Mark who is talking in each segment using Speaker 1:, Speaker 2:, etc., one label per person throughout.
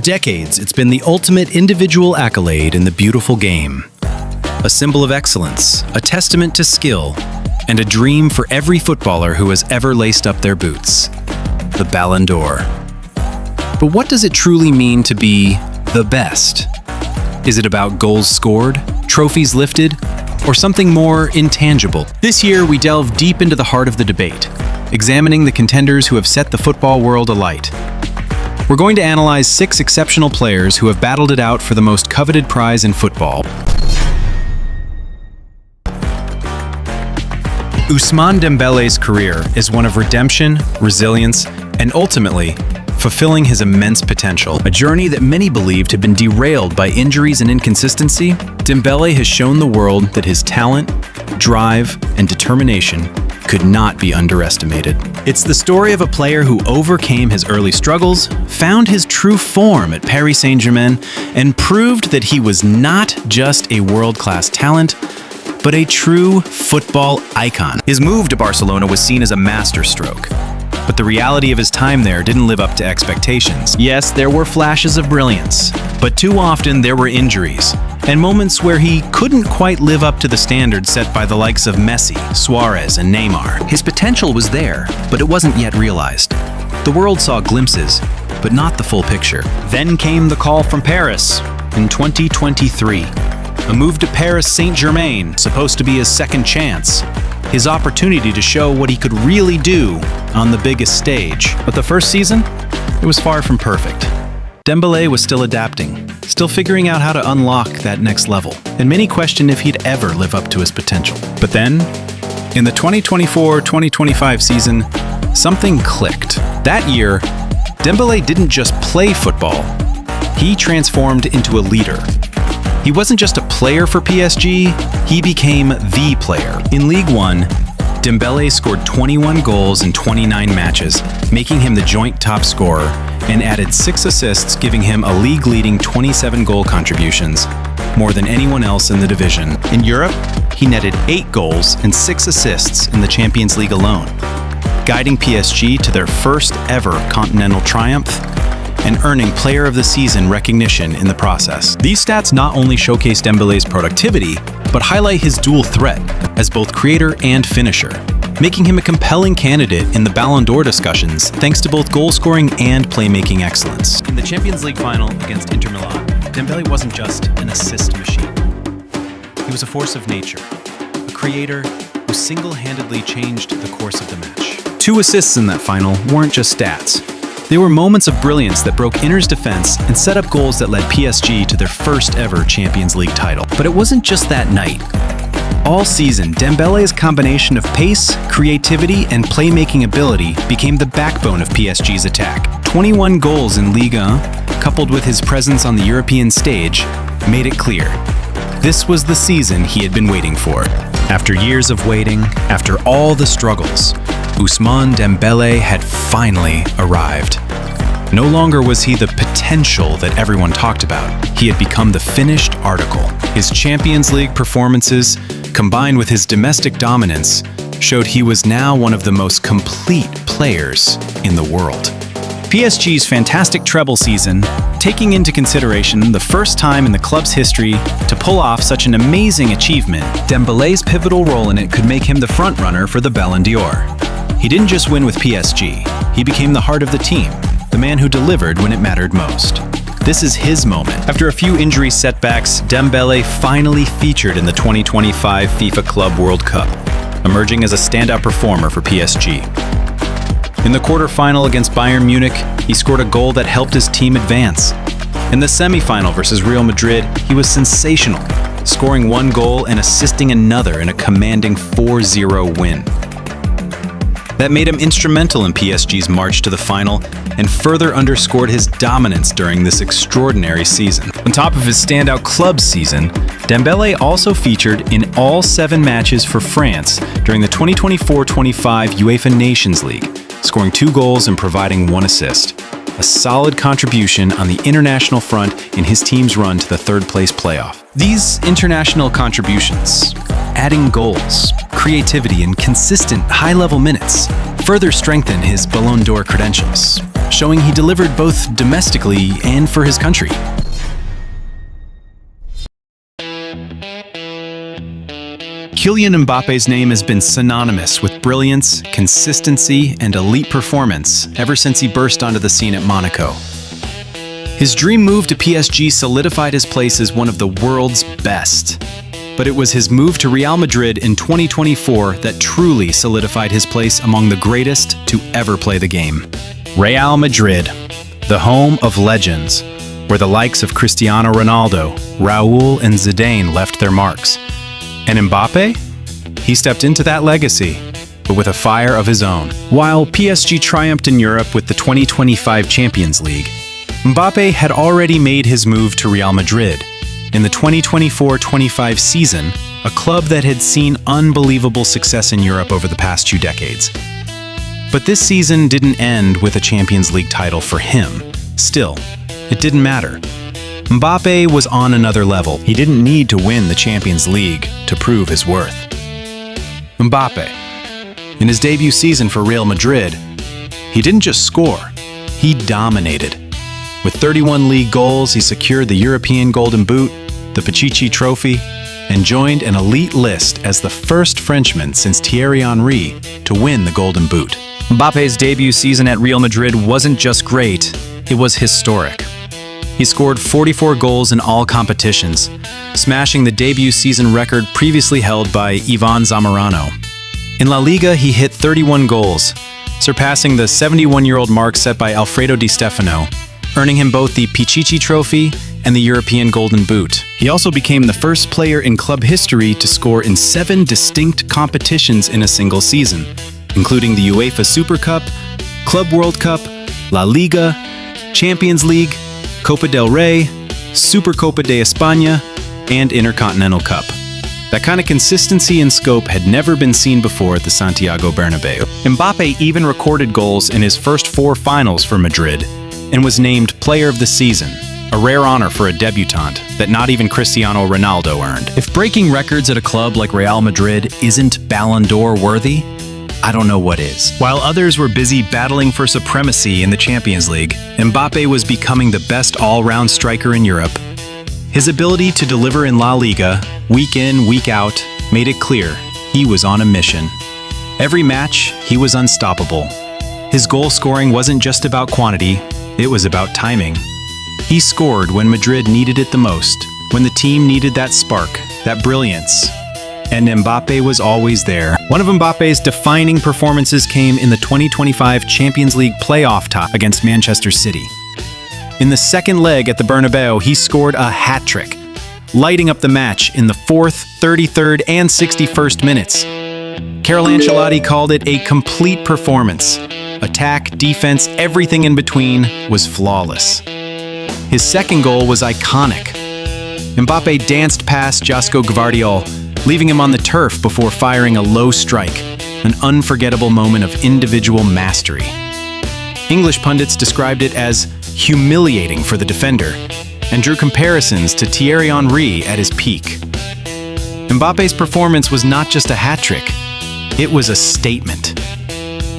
Speaker 1: decades, it's been the ultimate individual accolade in the beautiful game. A symbol of excellence, a testament to skill, and a dream for every footballer who has ever laced up their boots. The Ballon d'Or. But what does it truly mean to be the best? Is it about goals scored, trophies lifted, or something more intangible? This year, we delve deep into the heart of the debate, examining the contenders who have set the football world alight. We're going to analyze 6 exceptional players who have battled it out for the most coveted prize in football. Ousmane Dembele's career is one of redemption, resilience, and ultimately, fulfilling his immense potential. A journey that many believed had been derailed by injuries and inconsistency, Dembele has shown the world that his talent, drive, and determination could not be underestimated. It's the story of a player who overcame his early struggles, found his true form at Paris Saint-Germain, and proved that he was not just a world-class talent, but a true football icon. His move to Barcelona was seen as a masterstroke, but the reality of his time there didn't live up to expectations. Yes, there were flashes of brilliance, but too often there were injuries, and moments where he couldn't quite live up to the standards set by the likes of Messi, Suarez, and Neymar. His potential was there, but it wasn't yet realized. The world saw glimpses, but not the full picture. Then came the call from Paris in 2023. A move to Paris Saint-Germain, supposed to be his second chance. His opportunity to show what he could really do on the biggest stage. But the first season, it was far from perfect. Dembele was still adapting, still figuring out how to unlock that next level, and many questioned if he'd ever live up to his potential. But then, in the 2024-2025 season, something clicked. That year, Dembele didn't just play football, he transformed into a leader. He wasn't just a player for PSG, he became the player. In Ligue 1, Dembele scored 21 goals in 29 matches, making him the joint top scorer, and added 6 assists, giving him a league-leading 27 goal contributions, more than anyone else in the division. In Europe, he netted 8 goals and 6 assists in the Champions League alone, guiding PSG to their first ever continental triumph and earning Player of the Season recognition in the process. These stats not only showcase Dembele's productivity, but highlight his dual threat as both creator and finisher, making him a compelling candidate in the Ballon d'Or discussions thanks to both goal-scoring and playmaking excellence. In the Champions League final against Inter Milan, Dembele wasn't just an assist machine. He was a force of nature, a creator who single-handedly changed the course of the match. 2 assists in that final weren't just stats. They were moments of brilliance that broke Inter's defense and set up goals that led PSG to their first ever Champions League title. But it wasn't just that night. All season, Dembele's combination of pace, creativity, and playmaking ability became the backbone of PSG's attack. 21 goals in Ligue 1, coupled with his presence on the European stage, made it clear. This was the season he had been waiting for. After years of waiting, after all the struggles, Ousmane Dembele had finally arrived. No longer was he the potential that everyone talked about. He had become the finished article. His Champions League performances, combined with his domestic dominance, showed he was now one of the most complete players in the world. PSG's fantastic treble season, taking into consideration the first time in the club's history to pull off such an amazing achievement, Dembele's pivotal role in it could make him the frontrunner for the Ballon d'Or. He didn't just win with PSG, he became the heart of the team, the man who delivered when it mattered most. This is his moment. After a few injury setbacks, Dembele finally featured in the 2025 FIFA Club World Cup, emerging as a standout performer for PSG. In the quarterfinal against Bayern Munich, he scored a goal that helped his team advance. In the semifinal versus Real Madrid, he was sensational, scoring 1 goal and assisting another in a commanding 4-0 win. That made him instrumental in PSG's march to the final and further underscored his dominance during this extraordinary season. On top of his standout club season, Dembele also featured in all 7 matches for France during the 2024-25 UEFA Nations League, scoring 2 goals and providing 1 assist. A solid contribution on the international front in his team's run to the 3rd place playoff. These international contributions, adding goals, creativity, and consistent high-level minutes, further strengthen his Ballon d'Or credentials. showing he delivered both domestically and for his country. Kylian Mbappe's name has been synonymous with brilliance, consistency, and elite performance ever since he burst onto the scene at Monaco. His dream move to PSG solidified his place as one of the world's best. But it was his move to Real Madrid in 2024 that truly solidified his place among the greatest to ever play the game. Real Madrid, the home of legends, where the likes of Cristiano Ronaldo, Raúl, and Zidane left their marks. And Mbappe? He stepped into that legacy, but with a fire of his own. While PSG triumphed in Europe with the 2025 Champions League, Mbappe had already made his move to Real Madrid in the 2024-25 season, a club that had seen unbelievable success in Europe over the past 2 decades. But this season didn't end with a Champions League title for him. Still, it didn't matter. Mbappe was on another level. He didn't need to win the Champions League to prove his worth. Mbappe, in his debut season for Real Madrid, he didn't just score, he dominated. With 31 league goals, he secured the European Golden Boot, the Pichichi Trophy, and joined an elite list as the first Frenchman since Thierry Henry to win the Golden Boot. Mbappe's debut season at Real Madrid wasn't just great, it was historic. He scored 44 goals in all competitions, smashing the debut season record previously held by Ivan Zamorano. In La Liga, he hit 31 goals, surpassing the 71-year-old mark set by Alfredo Di Stefano, earning him both the Pichichi Trophy and the European Golden Boot. He also became the first player in club history to score in 7 distinct competitions in a single season, including the UEFA Super Cup, Club World Cup, La Liga, Champions League, Copa del Rey, Supercopa de España, and Intercontinental Cup. That kind of consistency and scope had never been seen before at the Santiago Bernabeu. Mbappe even recorded goals in his first 4 finals for Madrid and was named Player of the Season, a rare honor for a debutant that not even Cristiano Ronaldo earned. If breaking records at a club like Real Madrid isn't Ballon d'Or worthy, I don't know what is. While others were busy battling for supremacy in the Champions League, Mbappe was becoming the best all-round striker in Europe. His ability to deliver in La Liga, week in, week out, made it clear he was on a mission. Every match, he was unstoppable. His goal scoring wasn't just about quantity, it was about timing. He scored when Madrid needed it the most, when the team needed that spark, that brilliance. And Mbappe was always there. One of Mbappe's defining performances came in the 2025 Champions League playoff tie against Manchester City. In the second leg at the Bernabeu, he scored a hat-trick, lighting up the match in the 4th, 33rd, and 61st minutes. Carlo Ancelotti called it a complete performance. Attack, defense, everything in between was flawless. His second goal was iconic. Mbappe danced past Josko Gvardiol, leaving him on the turf before firing a low strike, an unforgettable moment of individual mastery. English pundits described it as humiliating for the defender and drew comparisons to Thierry Henry at his peak. Mbappe's performance was not just a hat-trick, it was a statement.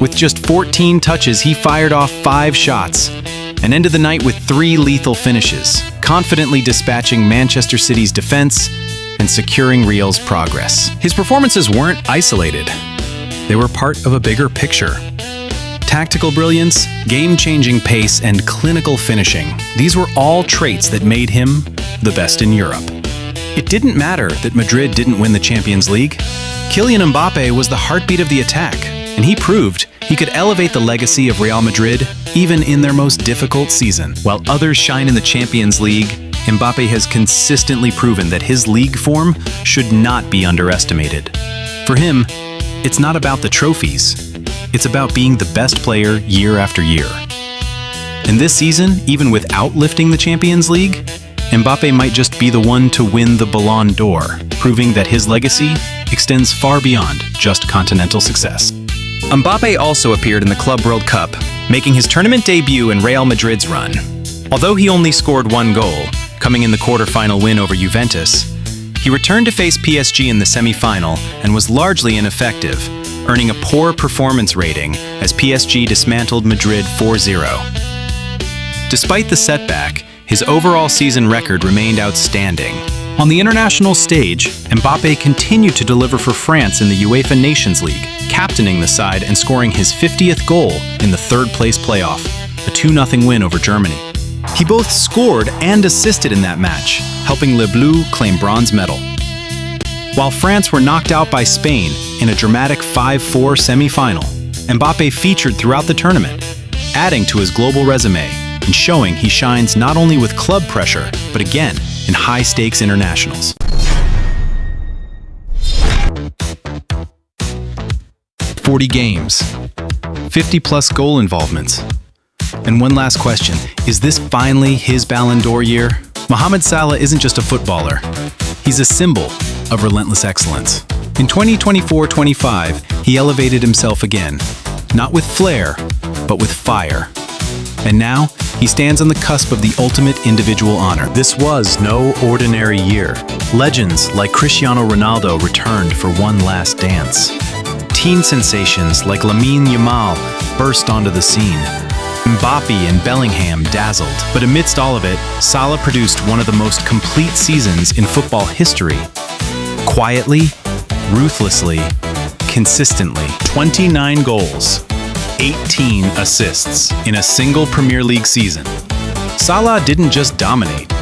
Speaker 1: With just 14 touches, he fired off 5 shots and ended the night with 3 lethal finishes, confidently dispatching Manchester City's defense and securing Real's progress. His performances weren't isolated. They were part of a bigger picture. Tactical brilliance, game-changing pace, and clinical finishing. These were all traits that made him the best in Europe. It didn't matter that Madrid didn't win the Champions League. Kylian Mbappe was the heartbeat of the attack, and he proved he could elevate the legacy of Real Madrid even in their most difficult season. While others shine in the Champions League, Mbappe has consistently proven that his league form should not be underestimated. For him, it's not about the trophies. It's about being the best player year after year. And this season, even without lifting the Champions League, Mbappe might just be the one to win the Ballon d'Or, proving that his legacy extends far beyond just continental success. Mbappe also appeared in the Club World Cup, making his tournament debut in Real Madrid's run. Although he only scored 1 goal, coming in the quarter-final win over Juventus, he returned to face PSG in the semi-final and was largely ineffective, earning a poor performance rating as PSG dismantled Madrid 4-0. Despite the setback, his overall season record remained outstanding. On the international stage, Mbappé continued to deliver for France in the UEFA Nations League, captaining the side and scoring his 50th goal in the third-place playoff, a 2-0 win over Germany. He both scored and assisted in that match, helping Les Bleus claim bronze medal. While France were knocked out by Spain in a dramatic 5-4 semi-final, Mbappé featured throughout the tournament, adding to his global resume and showing he shines not only with club pressure, but again, in high-stakes internationals. "40 games, 50-plus goal involvements. And one last question, is this finally his Ballon d'Or year? Mohamed Salah isn't just a footballer. He's a symbol of relentless excellence. In 2024-25, he elevated himself again, not with flair, but with fire. And now, he stands on the cusp of the ultimate individual honor. This was no ordinary year. Legends like Cristiano Ronaldo returned for one last dance. Teen sensations like Lamine Yamal burst onto the scene. Mbappé and Bellingham dazzled. But amidst all of it, Salah produced one of the most complete seasons in football history. Quietly, ruthlessly, consistently. 29 goals, 18 assists in a single Premier League season. Salah didn't just dominate,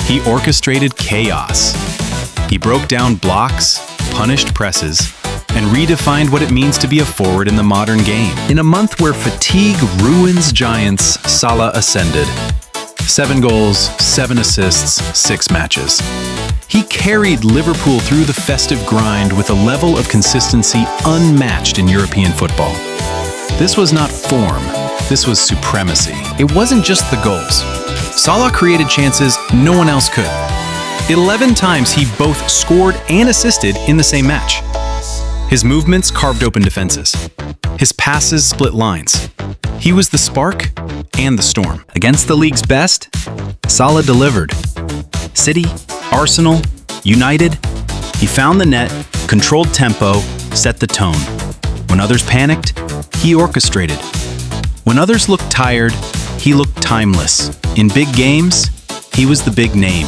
Speaker 1: he orchestrated chaos. He broke down blocks, punished presses, and redefined what it means to be a forward in the modern game. In a month where fatigue ruins giants, Salah ascended. 7 goals, 7 assists, 6 matches. He carried Liverpool through the festive grind with a level of consistency unmatched in European football. This was not form, this was supremacy. It wasn't just the goals. Salah created chances no one else could. 11 times he both scored and assisted in the same match. His movements carved open defenses. His passes split lines. He was the spark and the storm. Against the league's best, Salah delivered. City, Arsenal, United, he found the net, controlled tempo, set the tone. When others panicked, he orchestrated. When others looked tired, he looked timeless. In big games, he was the big name.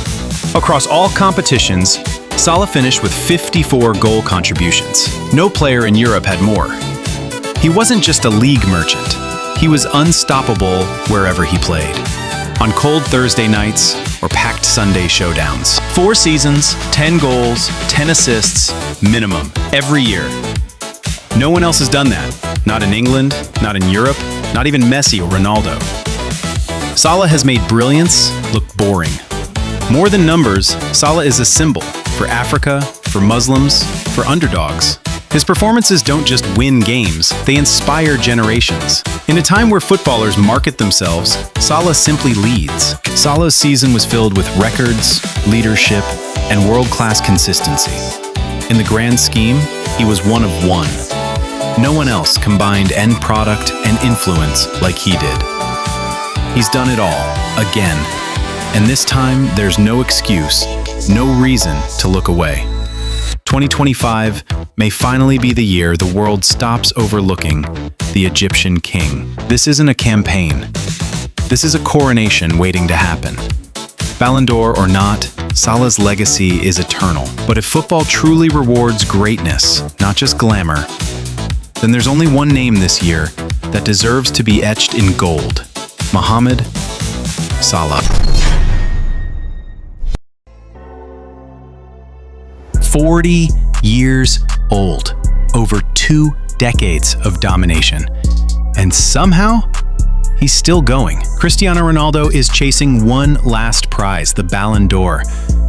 Speaker 1: Across all competitions, Salah finished with 54 goal contributions. No player in Europe had more. He wasn't just a league merchant. He was unstoppable wherever he played. On cold Thursday nights or packed Sunday showdowns. 4 seasons, 10 goals, 10 assists, minimum, every year. No one else has done that. Not in England, not in Europe, not even Messi or Ronaldo. Salah has made brilliance look boring. More than numbers, Salah is a symbol for Africa, for Muslims, for underdogs. His performances don't just win games, they inspire generations. In a time where footballers market themselves, Salah simply leads. Salah's season was filled with records, leadership, and world-class consistency. In the grand scheme, he was one of one. No one else combined end product and influence like he did. He's done it all, again. And this time, there's no excuse, no reason to look away. 2025 may finally be the year the world stops overlooking the Egyptian king. This isn't a campaign. This is a coronation waiting to happen. Ballon d'Or or not, Salah's legacy is eternal. But if football truly rewards greatness, not just glamour, then there's only one name this year that deserves to be etched in gold: Mohamed Salah. 40 years old, over 2 decades of domination, and somehow he's still going. Cristiano Ronaldo is chasing one last prize, the Ballon d'Or.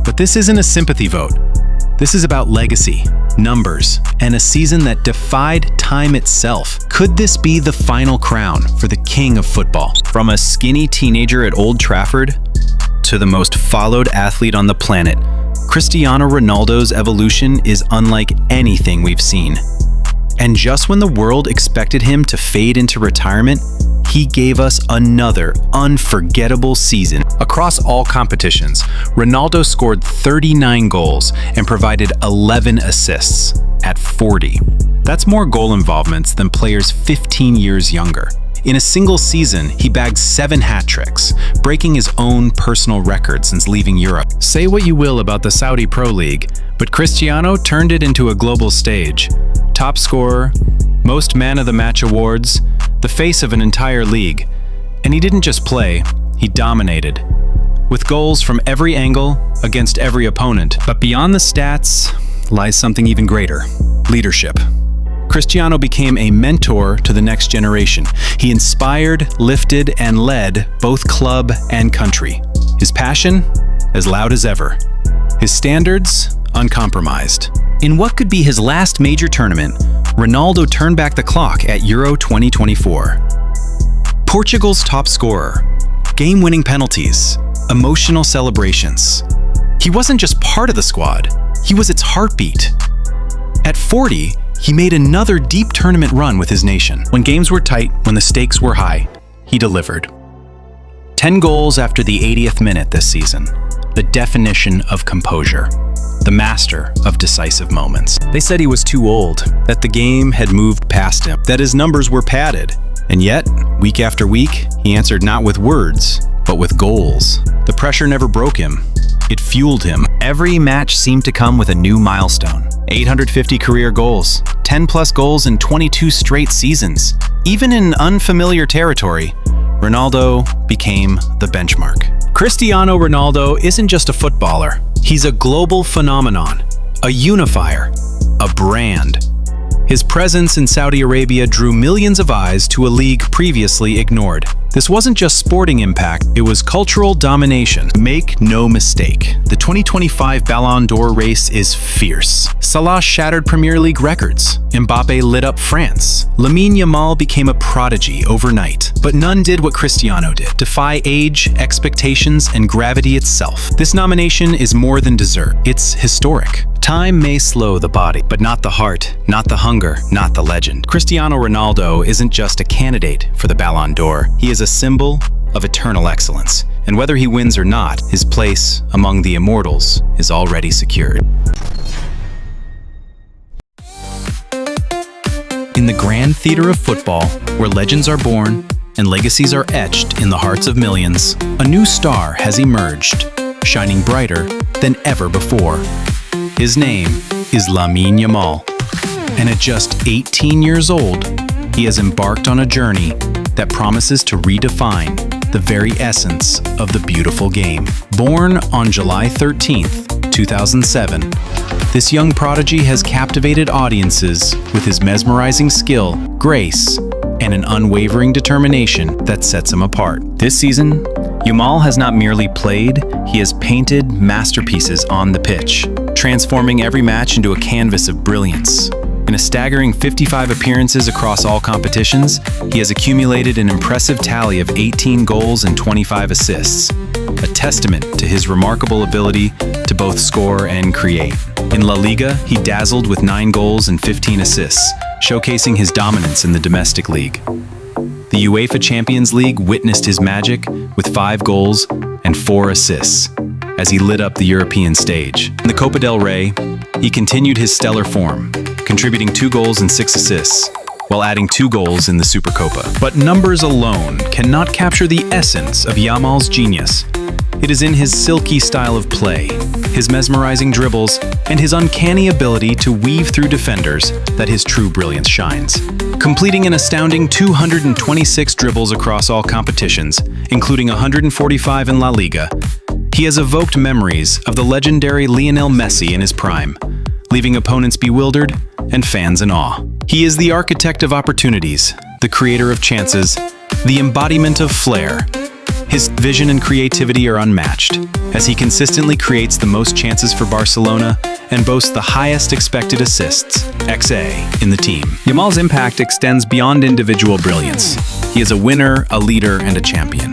Speaker 1: But this isn't a sympathy vote. This is about legacy, numbers, and a season that defied time itself. Could this be the final crown for the king of football? From a skinny teenager at Old Trafford to the most followed athlete on the planet, Cristiano Ronaldo's evolution is unlike anything we've seen. And just when the world expected him to fade into retirement, he gave us another unforgettable season. Across all competitions, Ronaldo scored 39 goals and provided 11 assists. at 40. That's more goal involvements than players 15 years younger. In a single season, he bagged 7 hat tricks, breaking his own personal record since leaving Europe. Say what you will about the Saudi Pro League, but Cristiano turned it into a global stage. Top scorer, most man of the match awards, the face of an entire league. And he didn't just play, he dominated. With goals from every angle, against every opponent. But beyond the stats lies something even greater: leadership. Cristiano became a mentor to the next generation. He inspired, lifted, and led both club and country. His passion, as loud as ever. His standards, uncompromised. In what could be his last major tournament, Ronaldo turned back the clock at Euro 2024. Portugal's top scorer, game-winning penalties, emotional celebrations. He wasn't just part of the squad, he was its heartbeat. At 40, he made another deep tournament run with his nation. When games were tight, when the stakes were high, he delivered. 10 goals after the 80th minute this season. The definition of composure. The master of decisive moments. They said he was too old, that the game had moved past him, that his numbers were padded. And yet, week after week, he answered not with words, but with goals. The pressure never broke him. It fueled him. Every match seemed to come with a new milestone. 850 career goals, 10+ goals in 22 straight seasons. Even in unfamiliar territory, Ronaldo became the benchmark. Cristiano Ronaldo isn't just a footballer. He's a global phenomenon, a unifier, a brand. His presence in Saudi Arabia drew millions of eyes to a league previously ignored. This wasn't just sporting impact, it was cultural domination. Make no mistake, the 2025 Ballon d'Or race is fierce. Salah shattered Premier League records. Mbappe lit up France. Lamine Yamal became a prodigy overnight. But none did what Cristiano did, defy age, expectations, and gravity itself. This nomination is more than dessert, it's historic. Time may slow the body, but not the heart, not the hunger, not the legend. Cristiano Ronaldo isn't just a candidate for the Ballon d'Or, he is a symbol of eternal excellence. And whether he wins or not, his place among the immortals is already secured. In the grand theater of football, where legends are born and legacies are etched in the hearts of millions, a new star has emerged, shining brighter than ever before. His name is Lamine Yamal, and at just 18 years old, he has embarked on a journey that promises to redefine the very essence of the beautiful game. Born on July 13th, 2007, this young prodigy has captivated audiences with his mesmerizing skill, grace, and an unwavering determination that sets him apart. This season, Yamal has not merely played, he has painted masterpieces on the pitch, transforming every match into a canvas of brilliance. In a staggering 55 appearances across all competitions, he has accumulated an impressive tally of 18 goals and 25 assists, a testament to his remarkable ability to both score and create. In La Liga, he dazzled with 9 goals and 15 assists, showcasing his dominance in the domestic league. The UEFA Champions League witnessed his magic with 5 goals and 4 assists as he lit up the European stage. In the Copa del Rey, he continued his stellar form, contributing 2 goals and 6 assists, while adding 2 goals in the Supercopa. But numbers alone cannot capture the essence of Yamal's genius. It is in his silky style of play, his mesmerizing dribbles, and his uncanny ability to weave through defenders that his true brilliance shines. Completing an astounding 226 dribbles across all competitions, including 145 in La Liga, he has evoked memories of the legendary Lionel Messi in his prime, leaving opponents bewildered and fans in awe. He is the architect of opportunities, the creator of chances, the embodiment of flair. His vision and creativity are unmatched, as he consistently creates the most chances for Barcelona and boasts the highest expected assists, XA, in the team. Yamal's impact extends beyond individual brilliance. He is a winner, a leader, and a champion.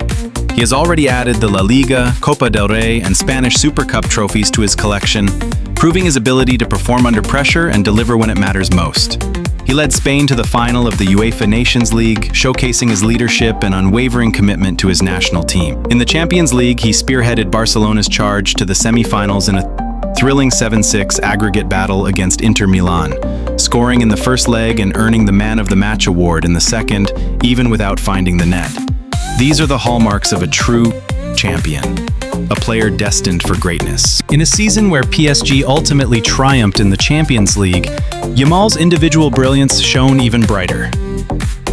Speaker 1: He has already added the La Liga, Copa del Rey, and Spanish Super Cup trophies to his collection, proving his ability to perform under pressure and deliver when it matters most. He led Spain to the final of the UEFA Nations League, showcasing his leadership and unwavering commitment to his national team. In the Champions League, he spearheaded Barcelona's charge to the semi-finals in a thrilling 7-6 aggregate battle against Inter Milan, scoring in the first leg and earning the Man of the Match award in the second, even without finding the net. These are the hallmarks of a true champion, a player destined for greatness. In a season where PSG ultimately triumphed in the Champions League, Yamal's individual brilliance shone even brighter.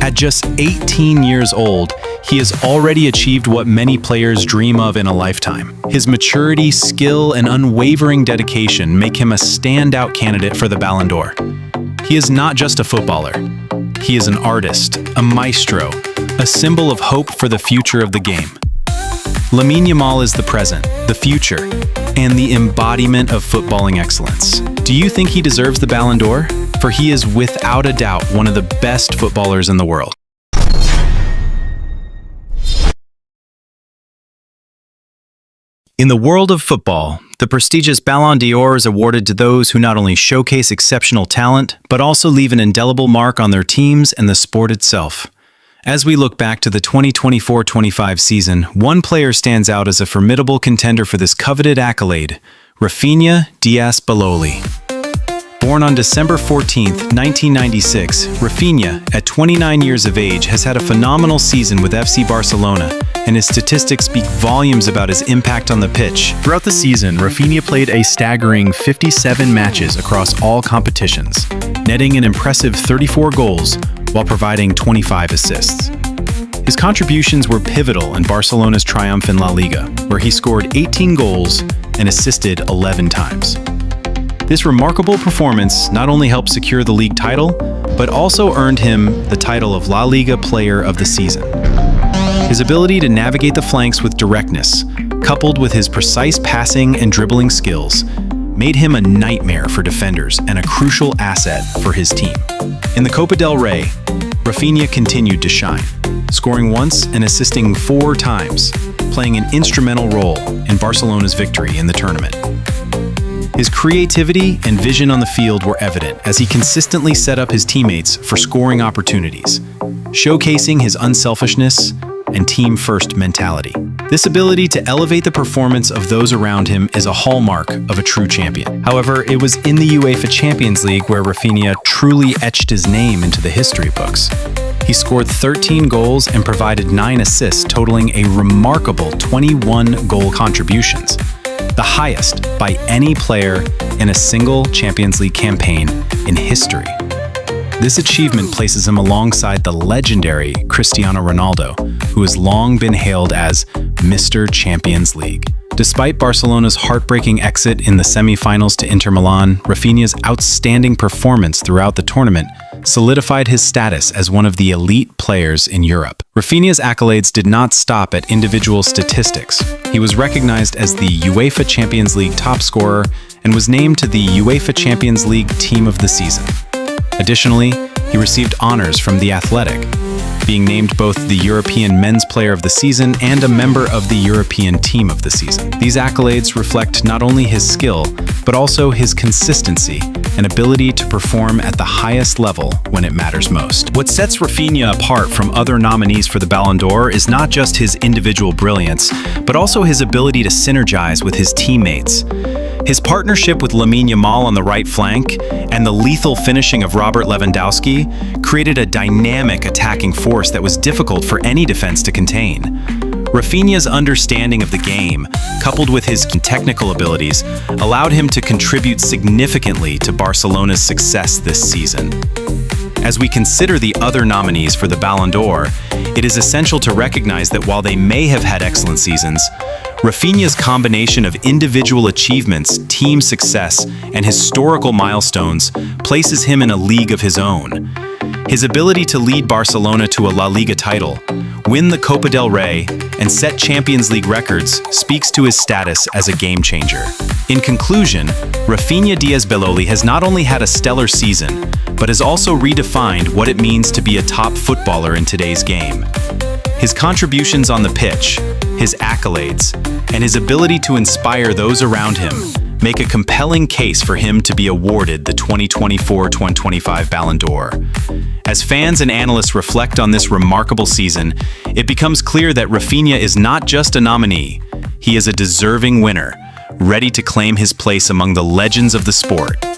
Speaker 1: At just 18 years old, he has already achieved what many players dream of in a lifetime. His maturity, skill, and unwavering dedication make him a standout candidate for the Ballon d'Or. He is not just a footballer. He is an artist, a maestro, a symbol of hope for the future of the game. Lamine Yamal is the present, the future, and the embodiment of footballing excellence. Do you think he deserves the Ballon d'Or? For he is without a doubt one of the best footballers in the world. In the world of football, the prestigious Ballon d'Or is awarded to those who not only showcase exceptional talent, but also leave an indelible mark on their teams and the sport itself. As we look back to the 2024-25 season, one player stands out as a formidable contender for this coveted accolade: Raphinha Diaz-Baloli. Born on December 14, 1996, Raphinha, at 29 years of age, has had a phenomenal season with FC Barcelona, and his statistics speak volumes about his impact on the pitch. Throughout the season, Raphinha played a staggering 57 matches across all competitions, netting an impressive 34 goals while providing 25 assists. His contributions were pivotal in Barcelona's triumph in La Liga, where he scored 18 goals and assisted 11 times. This remarkable performance not only helped secure the league title, but also earned him the title of La Liga Player of the Season. His ability to navigate the flanks with directness, coupled with his precise passing and dribbling skills, made him a nightmare for defenders and a crucial asset for his team. In the Copa del Rey, Raphinha continued to shine, scoring once and assisting 4 times, playing an instrumental role in Barcelona's victory in the tournament. His creativity and vision on the field were evident as he consistently set up his teammates for scoring opportunities, showcasing his unselfishness and team-first mentality. This ability to elevate the performance of those around him is a hallmark of a true champion. However, it was in the UEFA Champions League where Raphinha truly etched his name into the history books. He scored 13 goals and provided 9 assists, totaling a remarkable 21 goal contributions, the highest by any player in a single Champions League campaign in history. This achievement places him alongside the legendary Cristiano Ronaldo, who has long been hailed as Mr. Champions League. Despite Barcelona's heartbreaking exit in the semi-finals to Inter Milan, Raphinha's outstanding performance throughout the tournament solidified his status as one of the elite players in Europe. Raphinha's accolades did not stop at individual statistics. He was recognized as the UEFA Champions League top scorer and was named to the UEFA Champions League Team of the Season. Additionally, he received honors from The Athletic, being named both the European Men's Player of the Season and a member of the European Team of the Season. These accolades reflect not only his skill, but also his consistency and ability to perform at the highest level when it matters most. What sets Raphinha apart from other nominees for the Ballon d'Or is not just his individual brilliance, but also his ability to synergize with his teammates. His partnership with Lamine Yamal on the right flank and the lethal finishing of Robert Lewandowski created a dynamic attacking force that was difficult for any defense to contain. Raphinha's understanding of the game, coupled with his technical abilities, allowed him to contribute significantly to Barcelona's success this season. As we consider the other nominees for the Ballon d'Or, it is essential to recognize that while they may have had excellent seasons, Raphinha's combination of individual achievements, team success, and historical milestones places him in a league of his own. His ability to lead Barcelona to a La Liga title, win the Copa del Rey, and set Champions League records speaks to his status as a game changer. In conclusion, Raphinha Diaz-Baloli has not only had a stellar season, but has also redefined what it means to be a top footballer in today's game. His contributions on the pitch, his accolades, and his ability to inspire those around him make a compelling case for him to be awarded the 2024-2025 Ballon d'Or. As fans and analysts reflect on this remarkable season, it becomes clear that Raphinha is not just a nominee, he is a deserving winner, ready to claim his place among the legends of the sport.